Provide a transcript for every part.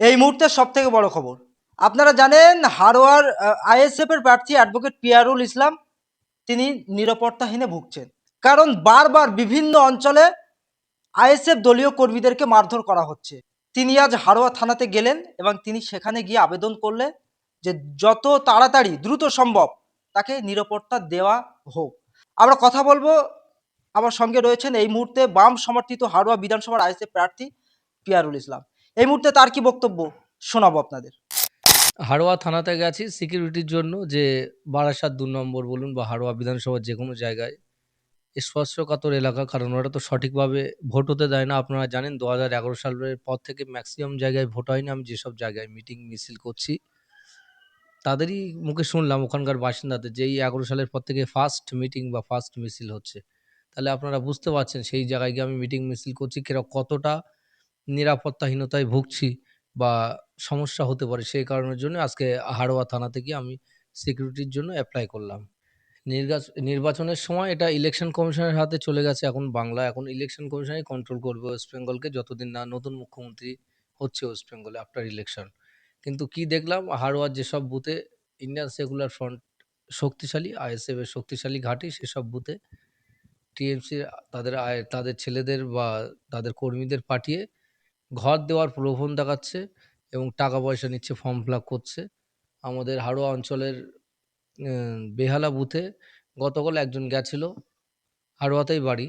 এই মুহূর্তের সবথেকে বড় খবর, আপনারা জানেন হারোয়ার আইএসএফ এর প্রার্থী অ্যাডভোকেট পিয়ারুল ইসলাম তিনি নিরাপত্তাহীনে ভুগছেন। কারণ বারবার বিভিন্ন অঞ্চলে আইএসএফ দলীয় কর্মীদেরকে মারধর করা হচ্ছে। তিনি আজ হারোয়া থানাতে গেলেন এবং তিনি সেখানে গিয়ে আবেদন করলেন যে যত তাড়াতাড়ি দ্রুত সম্ভব তাকে নিরাপত্তা দেওয়া হোক। আমরা কথা বলবো, আমার সঙ্গে রয়েছেন এই মুহূর্তে বাম সমর্থিত হারোয়া বিধানসভার আইএসএফ প্রার্থী পিয়ারুল ইসলাম। এই মুহূর্তে তার কি বক্তব্য শোনাবো আপনাদের। হাড়োয়া থানাতে গেছি সিকিউরিটির জন্য, যে বারাসাত ২ নম্বর বলুন বা হাড়োয়া বিধানসভার যেকোনো জায়গায় স্পর্শকাতর এলাকা, কারণ ওরা তো সঠিকভাবে ভোট হতে দেয় না। আপনারা জানেন ২০১১ সালের পর থেকে ম্যাক্সিমাম জায়গায় ভোট হয়নি। আমি যেসব জায়গায় মিটিং মিছিল করছি তাদেরই মুখে শুনলাম, ওখানকার বাসিন্দাদের, যে এই ১১ সালের পর থেকে ফার্স্ট মিটিং বা ফার্স্ট মিছিল হচ্ছে। তাহলে আপনারা বুঝতে পারছেন সেই জায়গায় গিয়ে আমি মিটিং মিছিল করছি কতটা নিরাপত্তাহীনতায় ভুগছি বা সমস্যা হতে পারে। সেই কারণের জন্য আজকে হাড়োয়া থানা থেকে আমি সিকিউরিটির জন্য অ্যাপ্লাই করলাম। নির্বাচনের সময় এটা ইলেকশন কমিশনের হাতে চলে গেছে এখন বাংলা। এখন ইলেকশন কমিশনই কন্ট্রোল করবে ওয়েস্ট বেঙ্গলকে, যতদিন না নতুন মুখ্যমন্ত্রী হচ্ছে ওয়েস্ট বেঙ্গলে আফটার ইলেকশন। কিন্তু কি দেখলাম, হাড়োয়ার যেসব বুথে ইন্ডিয়ান সেকুলার ফ্রন্ট শক্তিশালী, আইএসএফ এর শক্তিশালী ঘাঁটি, সেসব বুথে টিএমসি তাদের ছেলেদের বা তাদের কর্মীদের পাঠিয়ে ঘর দেওয়ার প্রলোভন দেখাচ্ছে এবং টাকা পয়সা নিচ্ছে, ফর্ম ফিল আপ করছে। আমাদের হাড়োয়া অঞ্চলের বেহালা বুথে গতকাল একজন গেছিল, হাড়োয়াতেই বাড়ি,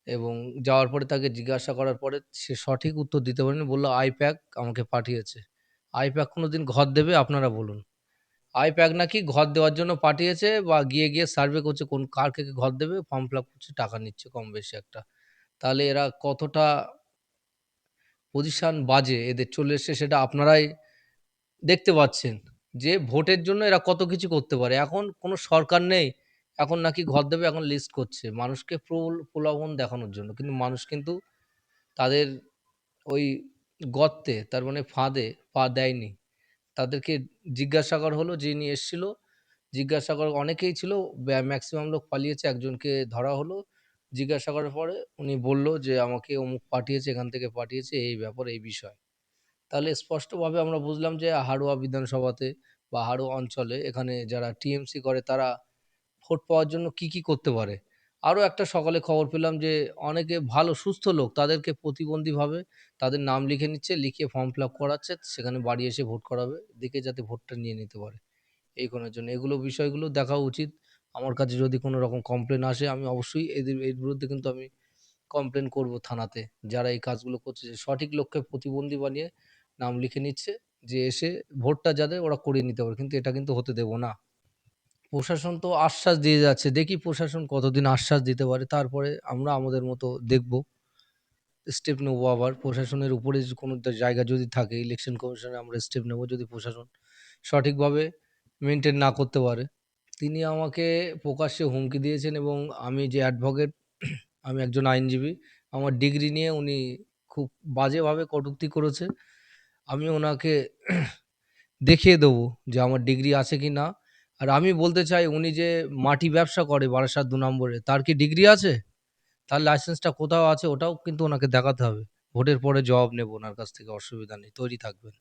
এবং যাওয়ার পরে তাকে জিজ্ঞাসা করার পরে সে সঠিক উত্তর দিতে পারেনি। বলল আইপ্যাক আমাকে পাঠিয়েছে। আইপ্যাক কোনোদিন ঘর দেবে আপনারা বলুন? আইপ্যাক নাকি ঘর দেওয়ার জন্য পাঠিয়েছে বা গিয়ে সার্ভে করছে কোন কার ঘর দেবে, ফর্ম ফিল আপ করছে, টাকা নিচ্ছে কম বেশি একটা। তাহলে এরা কতটা পজিশন বাজে এদের চলে এসছে সেটা আপনারাই দেখতে পাচ্ছেন, যে ভোটের জন্য এরা কত কিছু করতে পারে। এখন কোনো সরকার নেই, এখন নাকি ঘর দেবে, এখন লিস্ট করছে মানুষকে প্রলোভন দেখানোর জন্য। কিন্তু মানুষ কিন্তু তাদের ওই গর্তে, তার মানে ফাঁদে পা দেয়নি। তাদেরকে জিজ্ঞাসাবাদ হলো, যিনি এসেছিল জিজ্ঞাসাবাদ, অনেকেই ছিল, ম্যাক্সিমাম লোক পালিয়েছে, একজনকে ধরা হলো। জিজ্ঞাসা করার পরে উনি বলল যে আমাকে অমুক পাঠিয়েছে, এখান থেকে পাঠিয়েছে, এই ব্যাপার এই বিষয়। তাহলে স্পষ্টভাবে আমরা বুঝলাম যে হাড়োয়া বিধানসভাতে বা হাড়োয়া অঞ্চলে এখানে যারা টিএমসি করে তারা ভোট পাওয়ার জন্য কি কি করতে পারে। আরও একটা সকালে খবর পেলাম যে অনেকে ভালো সুস্থ লোক তাদেরকে প্রতিবন্ধীভাবে তাদের নাম লিখে নিচ্ছে, লিখে ফর্ম ফিল আপ করাচ্ছে, সেখানে বাড়ি এসে ভোট করাবে, দেখে যাতে ভোটটা নিয়ে নিতে পারে এই কোণের জন্য। এগুলো বিষয়গুলো দেখা উচিত। আমার কাছে যদি কোনো রকম কমপ্লেন আসে আমি অবশ্যই এর বিরুদ্ধে কিন্তু আমি কমপ্লেন করব থানাতে। যারা এই কাজগুলো করছে, যে সঠিক লোককে প্রতিবন্ধী বানিয়ে নাম লিখে নিচ্ছে, যে এসে ভোটটা যাদের ওরা করিয়ে নিতে পারে, কিন্তু এটা কিন্তু হতে দেব না। প্রশাসন তো আশ্বাস দিয়ে যাচ্ছে, দেখি প্রশাসন কতদিন আশ্বাস দিতে পারে, তারপরে আমরা আমাদের মতো দেখব, স্টেপ নেবো। আবার প্রশাসনের উপরে যে কোনো জায়গা যদি থাকে ইলেকশন কমিশনে, আমরা স্টেপ নেব যদি প্রশাসন সঠিকভাবে মেনটেন না করতে পারে। তিনি আমাকে প্রকাশ্যে হুমকি দিয়েছেন, এবং আমি যে অ্যাডভোকেট, আমি একজন আইনজীবী, আমার ডিগ্রি নিয়ে উনি খুব বাজেভাবে কটূক্তি করেছে। আমি ওনাকে দেখিয়ে দেবো যে আমার ডিগ্রি আছে কি না। আর আমি বলতে চাই, উনি যে মাটি ব্যবসা করে বারাসাত ২ নম্বরে, তার কি ডিগ্রি আছে? তার লাইসেন্সটা কোথাও আছে, ওটাও কিন্তু ওনাকে দেখাতে হবে। ভোটের পরে জবাব নেব ওনার কাছ থেকে, অসুবিধা নেই, তৈরি থাকবেন।